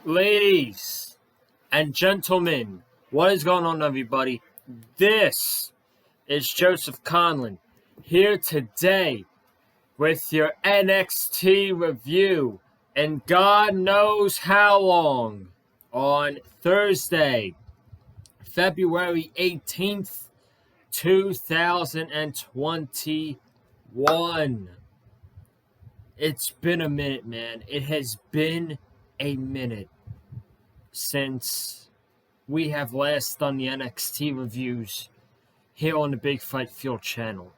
Ladies and gentlemen, what is going on, everybody? This is Joseph Conlon here today with your NXT review, and God knows how long, on Thursday, February 18th, 2021. It's been a minute, man. It has been a minute since we have last done the NXT reviews here on the Big Fight Field channel.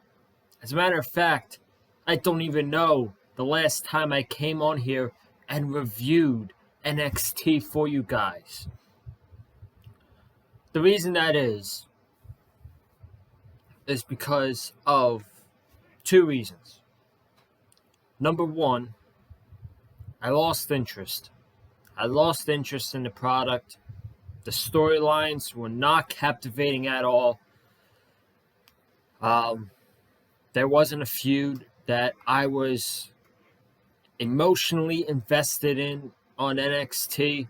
As a matter of fact, I don't even know the last time I came on here and reviewed NXT for you guys. The reason that is because of two reasons. Number one, I lost interest. I lost interest in the product. The storylines were not captivating at all. There wasn't a feud that I was emotionally invested in on NXT.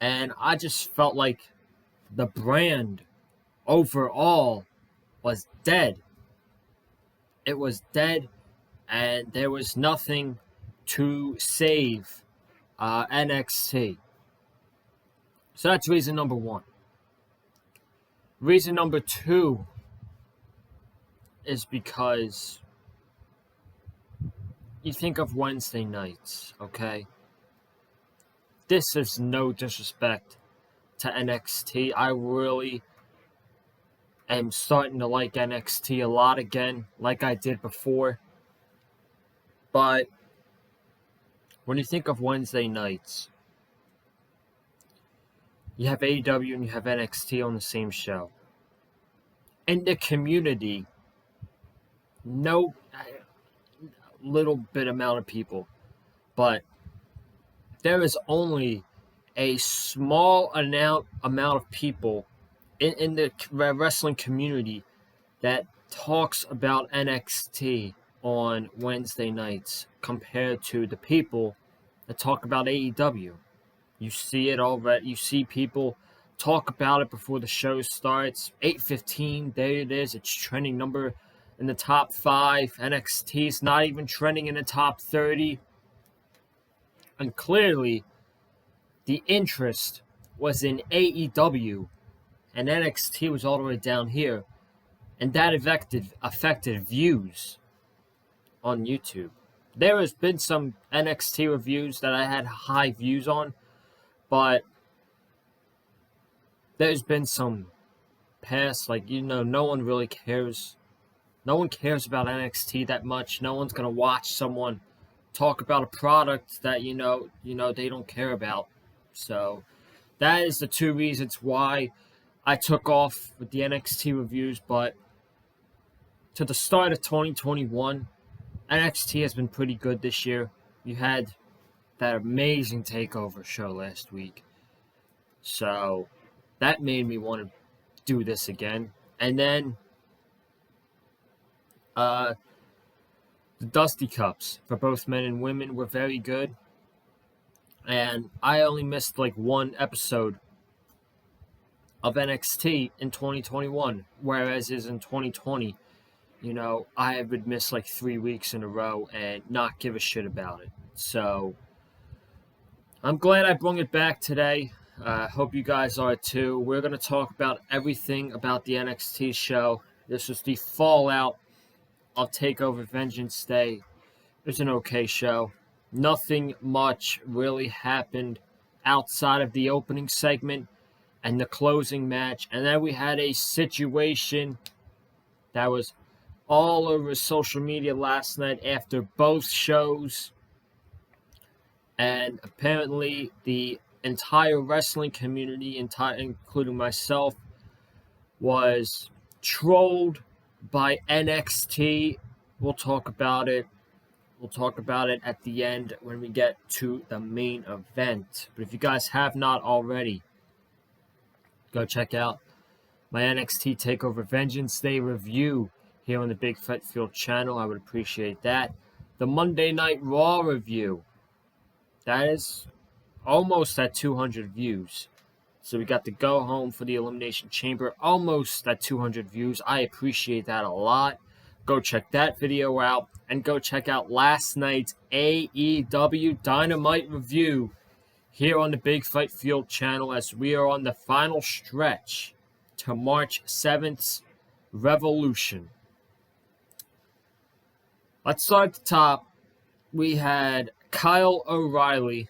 And I just felt like the brand overall was dead. It was dead, and there was nothing to save NXT. So that's reason number one. Reason number two is because you think of Wednesday nights, okay? This is no disrespect to NXT. I really am starting to like NXT a lot again, like I did before. But when you think of Wednesday nights, you have AEW and you have NXT on the same show. In the community, no little bit amount of people, but there is only a small amount of people in the wrestling community that talks about NXT on Wednesday nights compared to the people that talk about AEW. You see it already. You see people talk about it before the show starts. 8:15, there it is. It's trending number in the top 5. NXT is not even trending in the top 30. And clearly, the interest was in AEW, and NXT was all the way down here. And that affected views on YouTube. There has been some NXT reviews that I had high views on, but there's been some past, no one really cares. No one cares about NXT that much. No one's going to watch someone talk about a product that, they don't care about. So that is the two reasons why I took off with the NXT reviews. But to the start of 2021, NXT has been pretty good this year. You had that amazing takeover show last week. So that made me want to do this again. And then the Dusty Cups for both men and women were very good. And I only missed one episode of NXT in 2021, whereas in 2020, I would miss 3 weeks in a row and not give a shit about it. So I'm glad I brought it back today. Hope you guys are too. We're going to talk about everything about the NXT show. This was the fallout of TakeOver Vengeance Day. It was an okay show. Nothing much really happened outside of the opening segment and the closing match. And then we had a situation that was all over social media last night after both shows. And apparently the entire wrestling community, including myself, was trolled by NXT. We'll talk about it. We'll talk about it at the end when we get to the main event. But if you guys have not already, go check out my NXT TakeOver Vengeance Day review here on the Big Fight Field channel. I would appreciate that. The Monday Night Raw review. That is almost at 200 views. So we got the go home for the Elimination Chamber, almost at 200 views. I appreciate that a lot. Go check that video out, and go check out last night's AEW Dynamite review here on the Big Fight Field channel, as we are on the final stretch to March 7th's Revolution. Let's start at the top. We had Kyle O'Reilly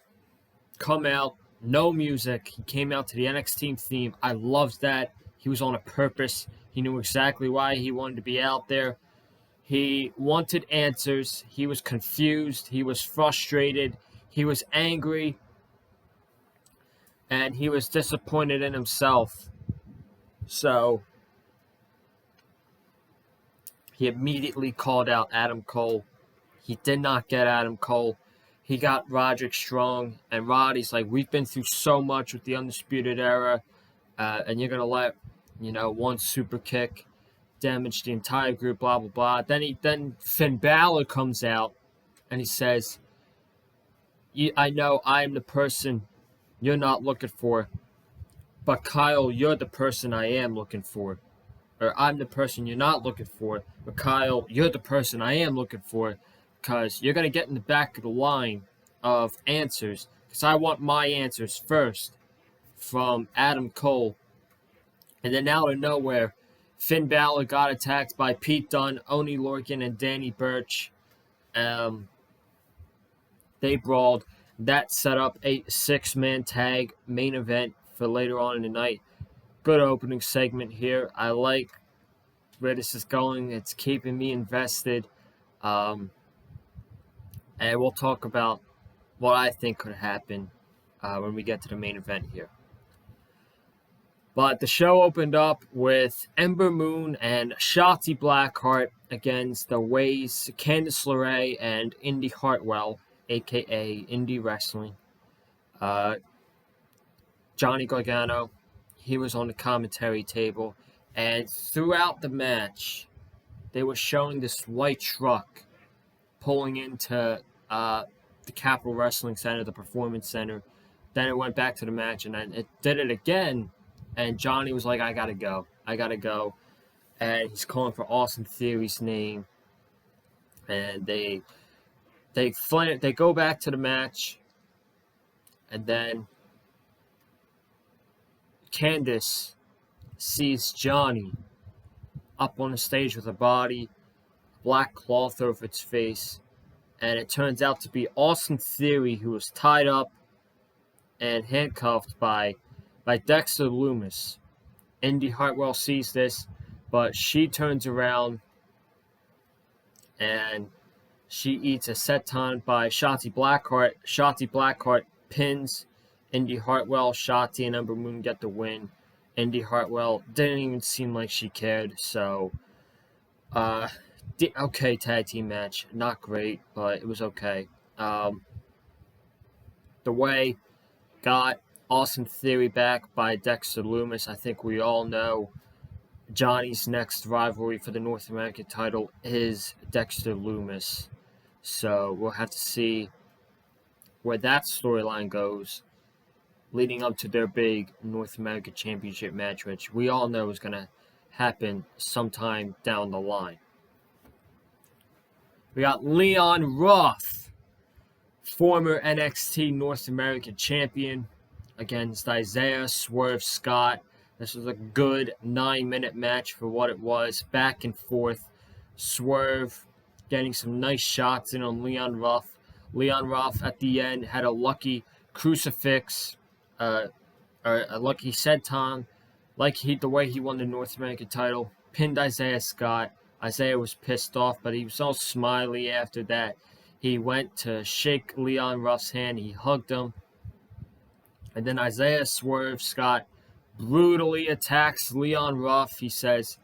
come out, no music. He came out to the NXT theme. I loved that. He was on a purpose. He knew exactly why he wanted to be out there. He wanted answers. He was confused. He was frustrated. He was angry. And he was disappointed in himself. So he immediately called out Adam Cole. He did not get Adam Cole. He got Roderick Strong. And Roddy's like, we've been through so much with the Undisputed Era. And you're going to let, one super kick damage the entire group, blah, blah, blah. Then Finn Balor comes out and he says, I know I'm the person you're not looking for, but Kyle, you're the person I am looking for. Or I'm the person you're not looking for, but Kyle, you're the person I am looking for, because you're going to get in the back of the line of answers, because I want my answers first from Adam Cole. And then out of nowhere, Finn Balor got attacked by Pete Dunne, Oney Lorcan, and Danny Burch. They brawled. That set up a 6-man tag main event for later on in the night. Good opening segment here. I like where this is going. It's keeping me invested. And we'll talk about what I think could happen when we get to the main event here. But the show opened up with Ember Moon and Shotzi Blackheart against the Ways, Candice LeRae, and Indy Hartwell, a.k.a. Indie Wrestling. Johnny Gargano, he was on the commentary table. And throughout the match, they were showing this white truck pulling into the Capitol Wrestling Center, the Performance Center. Then it went back to the match, and then it did it again. And Johnny was like, I gotta go. And he's calling for Austin Theory's name. And they go back to the match. And then Candice sees Johnny up on the stage with a body, black cloth over its face. And it turns out to be Austin Theory, who was tied up and handcuffed by Dexter Lumis. Indy Hartwell sees this, but she turns around and she eats a senton by Shotzi Blackheart. Shotzi Blackheart pins Indy Hartwell. Shotzi and Ember Moon get the win. Indy Hartwell didn't even seem like she cared. So, okay tag team match. Not great, but it was okay. The Way got Austin Theory back by Dexter Lumis. I think we all know Johnny's next rivalry for the North American title is Dexter Lumis. So we'll have to see where that storyline goes leading up to their big North American Championship match, which we all know is going to happen sometime down the line. We got Leon Ruff, former NXT North American champion, against Isaiah Swerve Scott. This was a good 9-minute match for what it was. Back and forth. Swerve getting some nice shots in on Leon Ruff. Leon Ruff at the end had a lucky crucifix, or a lucky senton, the way he won the North American title. Pinned Isaiah Scott. Isaiah was pissed off, but he was all smiley after that. He went to shake Leon Ruff's hand. He hugged him. And then Isaiah Swerve Scott brutally attacks Leon Ruff. He says,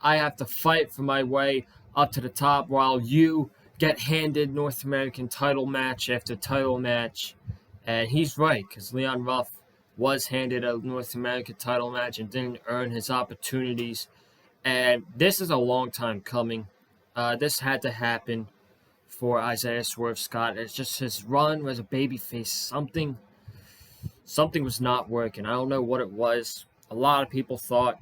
I have to fight for my way up to the top while you get handed North American title match after title match. And he's right, because Leon Ruff was handed a North American title match and didn't earn his opportunities. And this is a long time coming. This had to happen. for Isaiah Swerve Scott. It's just his run as a babyface. Something was not working. I don't know what it was. A lot of people thought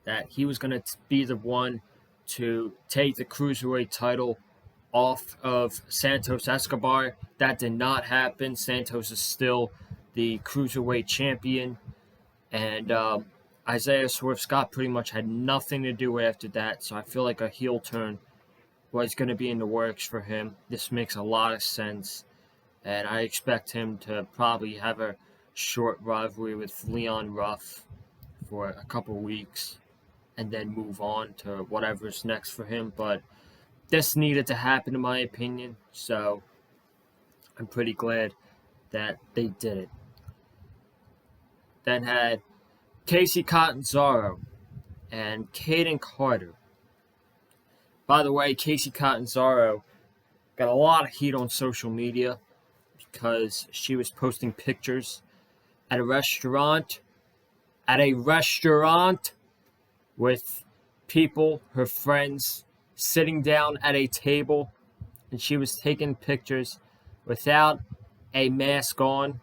that he was going to be the one to take the Cruiserweight title off of Santos Escobar. That did not happen. Santos is still the Cruiserweight champion. And Isaiah Swerve Scott pretty much had nothing to do after that. So I feel like a heel turn was going to be in the works for him. This makes a lot of sense. And I expect him to probably have a short rivalry with Leon Ruff for a couple weeks and then move on to whatever's next for him. But this needed to happen, in my opinion. So I'm pretty glad that they did it. Then had Casey Catanzaro and Kaden Carter. By the way, Casey Catanzaro got a lot of heat on social media because she was posting pictures at a restaurant with people, her friends, sitting down at a table, and she was taking pictures without a mask on.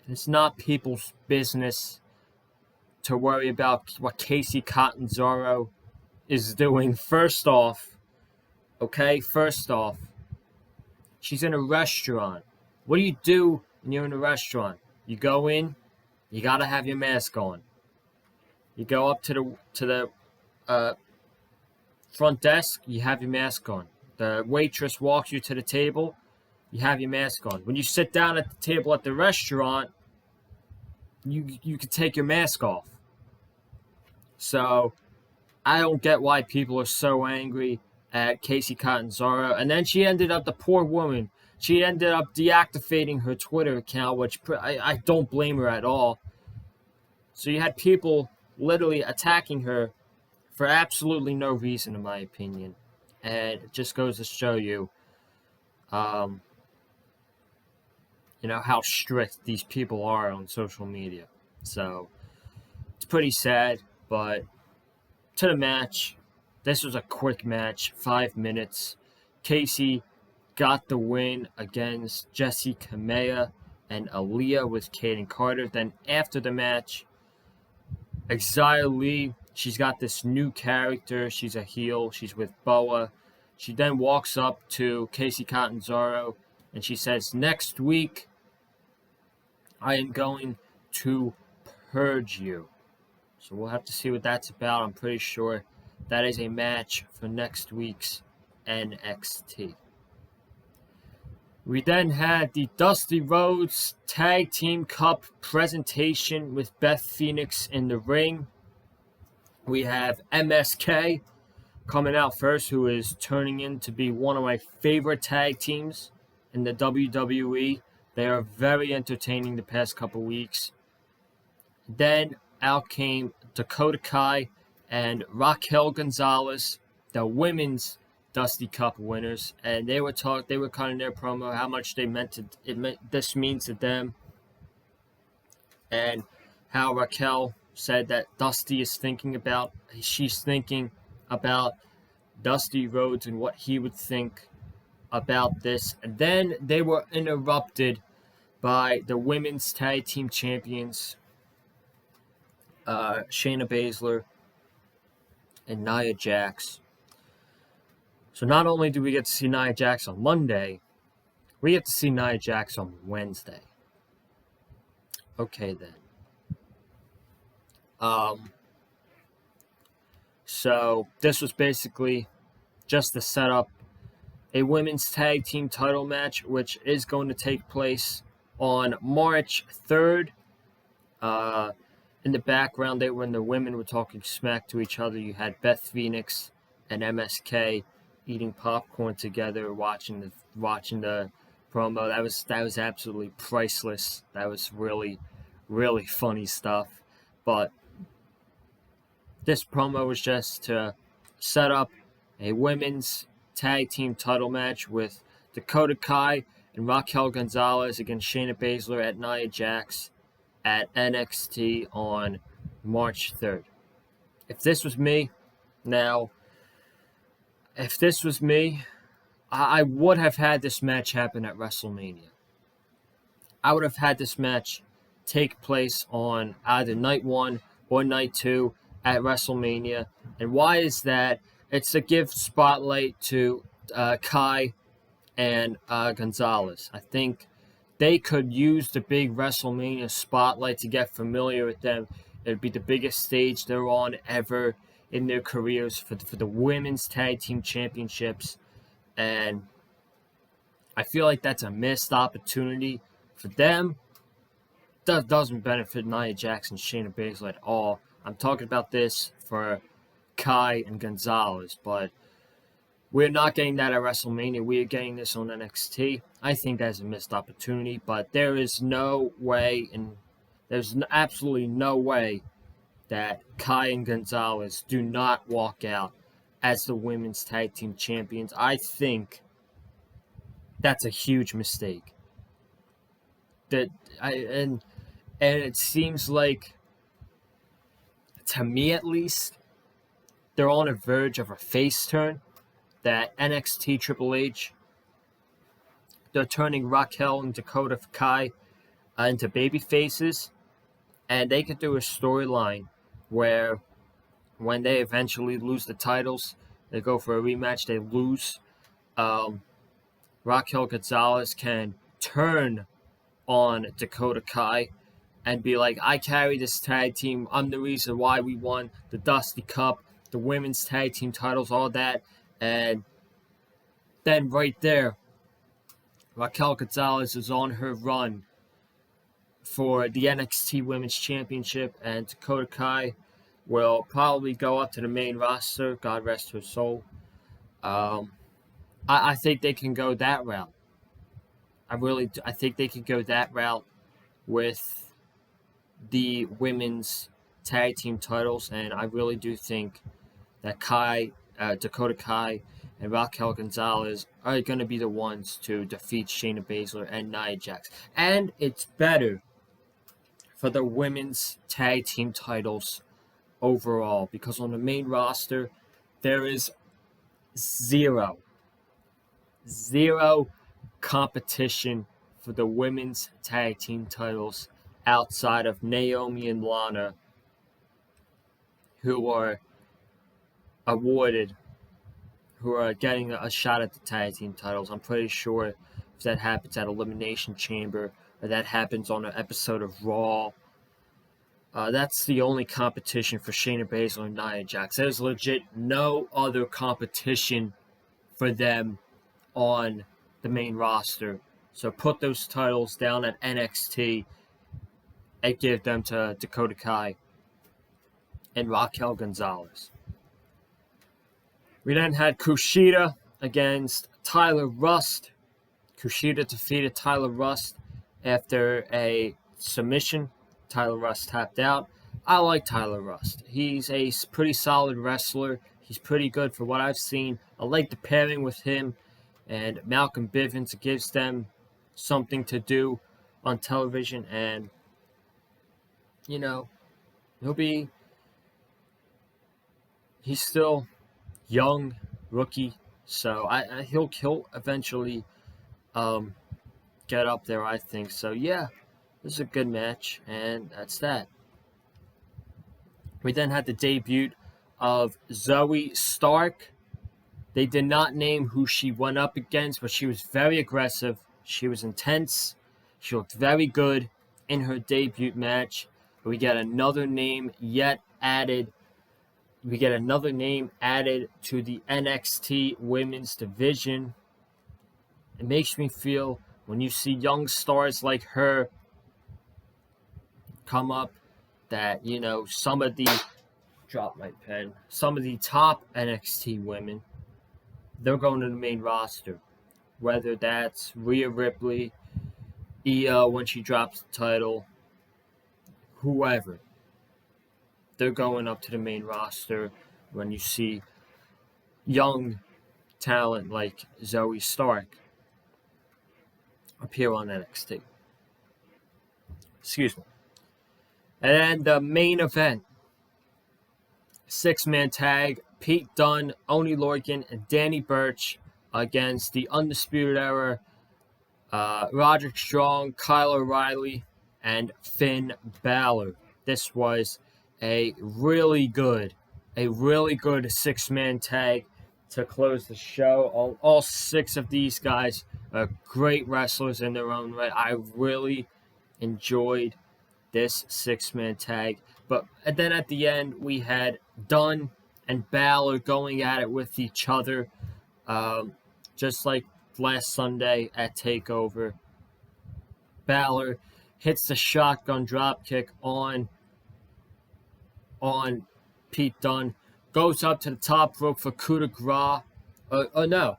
It's not people's business to worry about what Casey Catanzaro is doing. First off, she's in a restaurant. What do you do when you're in a restaurant? You go in, you gotta have your mask on. You go up to the front desk, you have your mask on. The waitress walks you to the table, you have your mask on. When you sit down at the table at the restaurant, you can take your mask off. So I don't get why people are so angry at Casey Catanzaro. And then the poor woman, she ended up deactivating her Twitter account, which I don't blame her at all. So you had people literally attacking her for absolutely no reason, in my opinion. And it just goes to show you, how strict these people are on social media. So it's pretty sad, but to the match, this was a quick match, 5 minutes. Casey got the win against Jessie Kamea and Aaliyah with Kaden Carter. Then after the match, Xia Li, she's got this new character. She's a heel. She's with Boa. She then walks up to Casey Catanzaro and she says, "Next week, I am going to purge you." So we'll have to see what that's about. I'm pretty sure that is a match for next week's NXT. We then had the Dusty Rhodes Tag Team Cup presentation with Beth Phoenix in the ring. We have MSK coming out first, who is turning in to be one of my favorite tag teams in the WWE. They are very entertaining the past couple weeks. Then out came Dakota Kai and Raquel Gonzalez, the women's Dusty Cup winners, and they were cutting their promo how much this means to them, and how Raquel said that she's thinking about Dusty Rhodes and what he would think about this. And then they were interrupted by the women's tag team champions, Shayna Baszler and Nia Jax. So not only do we get to see Nia Jax on Monday, we get to see Nia Jax on Wednesday. Okay then. So this was basically just to set up a women's tag team title match, which is going to take place on March 3rd. In the background, when the women were talking smack to each other, you had Beth Phoenix and MSK eating popcorn together, watching the promo. That was absolutely priceless. That was really, really funny stuff. But this promo was just to set up a women's tag team title match with Dakota Kai and Raquel Gonzalez against Shayna Baszler at Nia Jax at NXT on March 3rd. If this was me, now, If this was me, I would have had this match happen at WrestleMania. I would have had this match take place on either night 1 or night 2 at WrestleMania. And why is that? It's to give spotlight to Kai and Gonzalez. I think they could use the big WrestleMania spotlight to get familiar with them. It would be the biggest stage they're on ever in their careers for the women's tag team championships. And I feel like that's a missed opportunity for them. That doesn't benefit Nia Jax and Shayna Baszler at all. I'm talking about this for Kai and Gonzalez, but we're not getting that at WrestleMania. We are getting this on NXT. I think that's a missed opportunity, but there is no way, and there's absolutely no way that Kai and Gonzalez do not walk out as the women's tag team champions. I think that's a huge mistake. And it seems like, to me at least, they're on the verge of a face turn. That NXT Triple H, they're turning Raquel and Dakota Kai into baby faces, and they could do a storyline where when they eventually lose the titles, they go for a rematch, they lose. Raquel Gonzalez can turn on Dakota Kai and be like, I carry this tag team. I'm the reason why we won the Dusty Cup, the women's tag team titles, all that. And then right there, Raquel Gonzalez is on her run for the NXT Women's Championship, and Dakota Kai will probably go up to the main roster. God rest her soul. I think they can go that route. I think they can go that route with the women's tag team titles, and I really do think that Dakota Kai and Raquel Gonzalez are going to be the ones to defeat Shayna Baszler and Nia Jax. And it's better for the women's tag team titles overall, because on the main roster, there is zero competition for the women's tag team titles outside of Naomi and Lana, who are getting a shot at the tag team titles. I'm pretty sure if that happens at Elimination Chamber or that happens on an episode of Raw, that's the only competition for Shayna Baszler and Nia Jax. There's legit no other competition for them on the main roster. So put those titles down at NXT and give them to Dakota Kai and Raquel Gonzalez. We then had Kushida against Tyler Rust. Kushida defeated Tyler Rust after a submission. Tyler Rust tapped out. I like Tyler Rust. He's a pretty solid wrestler. He's pretty good for what I've seen. I like the pairing with him and Malcolm Bivens. It gives them something to do on television, and he's still young, rookie, so he'll eventually get up there, I think. So yeah, this is a good match, and that's that. We then had the debut of Zoe Stark. They did not name who she went up against, but she was very aggressive. She was intense. She looked very good in her debut match. We get another name added. We get another name added to the NXT women's division. It makes me feel, when you see young stars like her come up, that, some of the top NXT women, they're going to the main roster. Whether that's Rhea Ripley, Io when she drops the title, whoever, they're going up to the main roster when you see young talent like Zoe Stark appear on NXT. Excuse me. And then the main event, 6-man tag Pete Dunne, Oney Lorcan, and Danny Burch against the Undisputed Era, Roderick Strong, Kyle O'Reilly, and Finn Balor. This was a really good six-man tag to close the show. All six of these guys are great wrestlers in their own right. I really enjoyed this six-man tag. And then at the end, we had Dunne and Balor going at it with each other, just like last Sunday at TakeOver. Balor hits the shotgun dropkick on Pete Dunne, goes up to the top rope for coup de grace. No.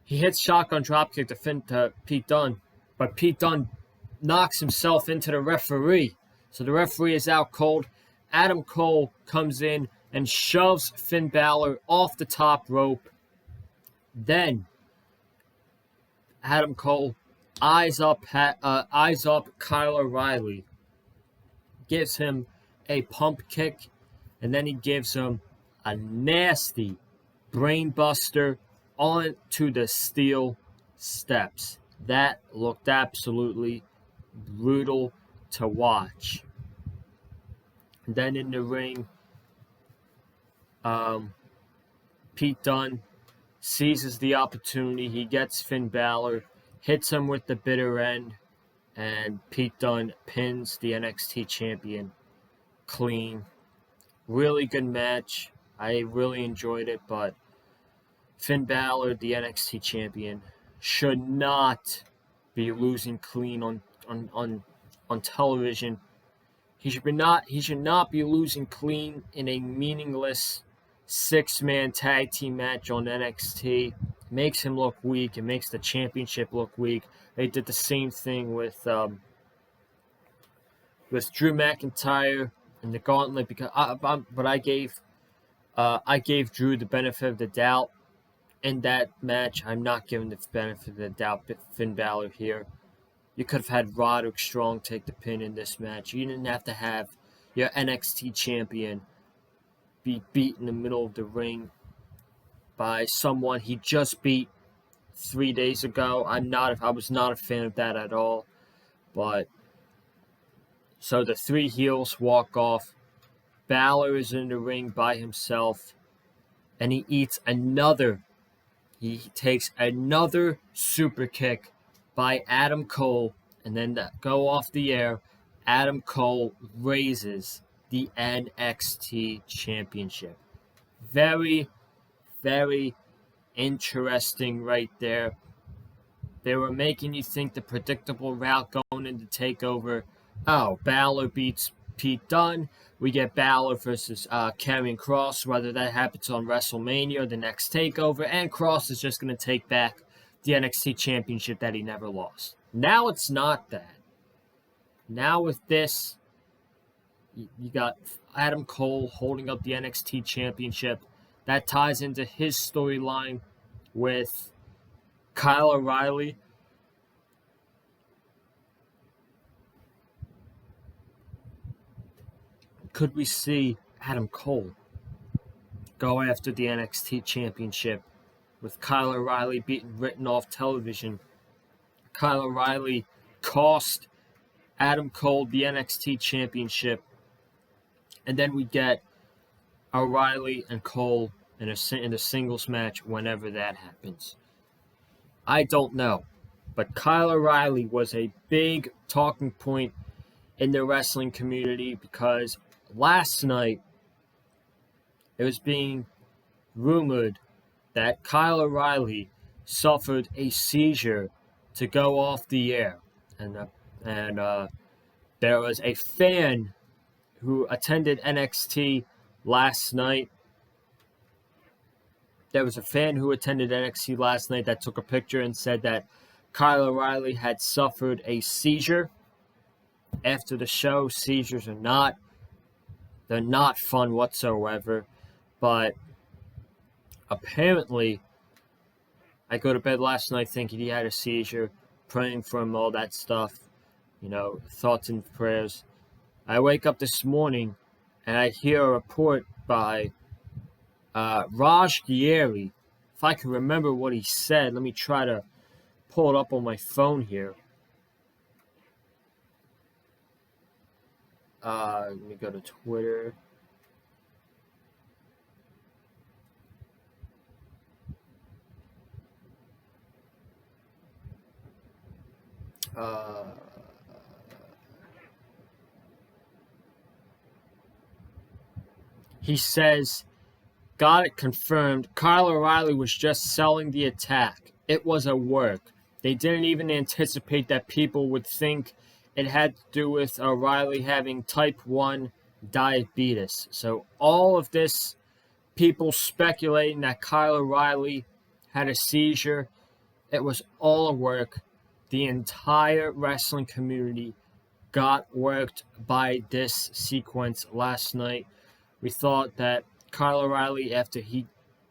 He hits shotgun dropkick to Pete Dunne, but Pete Dunne knocks himself into the referee. So the referee is out cold. Adam Cole comes in and shoves Finn Balor off the top rope. Then Adam Cole eyes up Kyle O'Reilly, gives him a pump kick, and then he gives him a nasty brainbuster onto the steel steps. That looked absolutely brutal to watch. And then in the ring, Pete Dunne seizes the opportunity. He gets Finn Balor, hits him with the bitter end, and Pete Dunne pins the NXT champion clean. Really good match. I really enjoyed it, but Finn Balor, the NXT champion, should not be losing clean on television. He should not be losing clean in a meaningless six-man tag team match on NXT. It makes him look weak. It makes the championship look weak. They did the same thing with Drew McIntyre and the Gauntlet, because I gave Drew the benefit of the doubt in that match. I'm not giving the benefit of the doubt Finn Balor here. You could have had Roderick Strong take the pin in this match. You didn't have to have your NXT champion be beat in the middle of the ring by someone he just beat 3 days ago. I was not a fan of that at all. But so the three heels walk off. Balor is in the ring by himself, and he takes another super kick by Adam Cole, and then to go off the air, Adam Cole raises the NXT championship. Very, very interesting right there. They were making you think the predictable route going into TakeOver. Oh, Balor beats Pete Dunne. We get Balor versus Karrion Kross, whether that happens on WrestleMania or the next TakeOver, and Kross is just going to take back the NXT championship that he never lost. Now it's not that. Now with this, you got Adam Cole holding up the NXT championship. That ties into his storyline with Kyle O'Reilly. Could we see Adam Cole go after the NXT championship with Kyle O'Reilly being written off television? Kyle O'Reilly cost Adam Cole the NXT championship, and then we get O'Reilly and Cole in a singles match whenever that happens. I don't know, but Kyle O'Reilly was a big talking point in the wrestling community because last night it was being rumored that Kyle O'Reilly suffered a seizure to go off the air, and there was a fan who attended NXT last night. There was a fan who attended NXT last night that took a picture and said that Kyle O'Reilly had suffered a seizure after the show. Seizures they're not fun whatsoever, but apparently I go to bed last night thinking he had a seizure, praying for him, all that stuff, thoughts and prayers. I wake up this morning and I hear a report by Raj Gieri, if I can remember what he said, let me try to pull it up on my phone here. Let me go to Twitter. He says, got it confirmed. Kyle O'Reilly was just selling the attack. It was a work. They didn't even anticipate that people would think it had to do with O'Reilly having type 1 diabetes. So all of this, people speculating that Kyle O'Reilly had a seizure, it was all a work. The entire wrestling community got worked by this sequence last night. We thought that Kyle O'Reilly, after he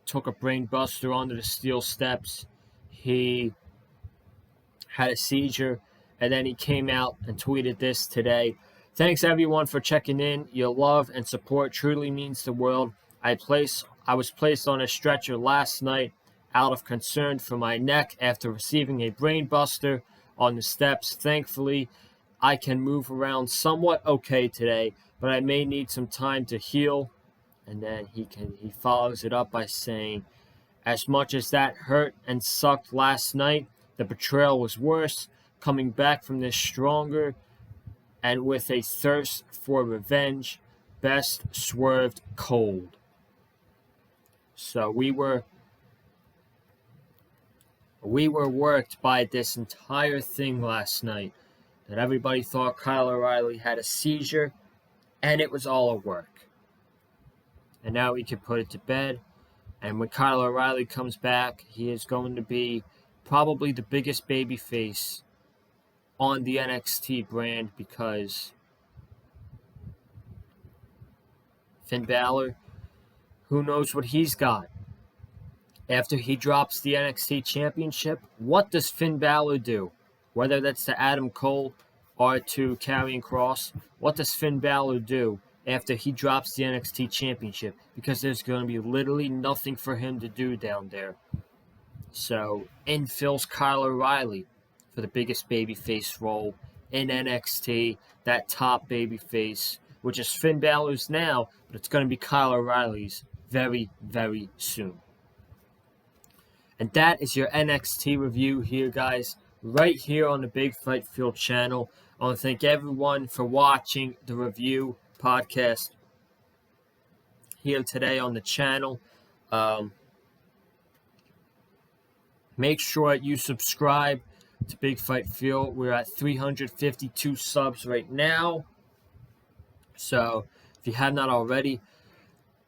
took a brain buster onto the steel steps, he had a seizure, and then he came out and tweeted this today. Thanks everyone for checking in. Your love and support truly means the world. I was placed on a stretcher last night out of concern for my neck after receiving a brain buster on the steps. Thankfully, I can move around somewhat okay today, but I may need some time to heal. And then he follows it up by saying, as much as that hurt and sucked last night, the betrayal was worse. Coming back from this stronger and with a thirst for revenge, best swerved cold. So we were worked by this entire thing last night. That everybody thought Kyle O'Reilly had a seizure, and it was all a work. And now we can put it to bed. And when Kyle O'Reilly comes back, he is going to be probably the biggest babyface on the NXT brand, because Finn Balor, who knows what he's got? After he drops the NXT Championship, what does Finn Balor do? Whether that's to Adam Cole or to Karrion Kross, what does Finn Balor do after he drops the NXT Championship? Because there's going to be literally nothing for him to do down there. So, in fills Kyle O'Reilly for the biggest babyface role in NXT, that top babyface, which is Finn Balor's now, but it's going to be Kyle O'Reilly's very, very soon. And that is your NXT review here, guys, right here on the Big Fight Field channel. I want to thank everyone for watching the review podcast here today on the channel. Make sure you subscribe to Big Fight Field. We're at 352 subs right now. So if you have not already,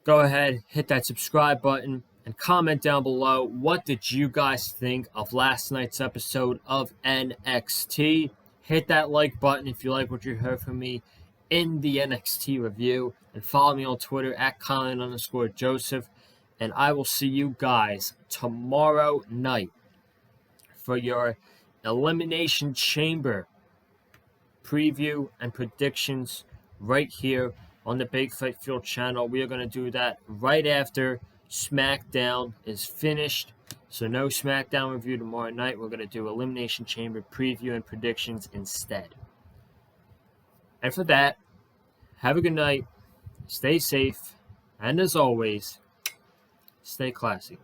go ahead, hit that subscribe button, and comment down below, what did you guys think of last night's episode of NXT? Hit that like button if you like what you heard from me in the NXT review. And follow me on Twitter at Colin_Joseph. And I will see you guys tomorrow night for your Elimination Chamber preview and predictions right here on the Big Fight Field channel. We are going to do that right after SmackDown is finished. So no SmackDown review tomorrow night. We're going to do Elimination Chamber preview and predictions instead. And for that, have a good night, stay safe, and as always, stay classy.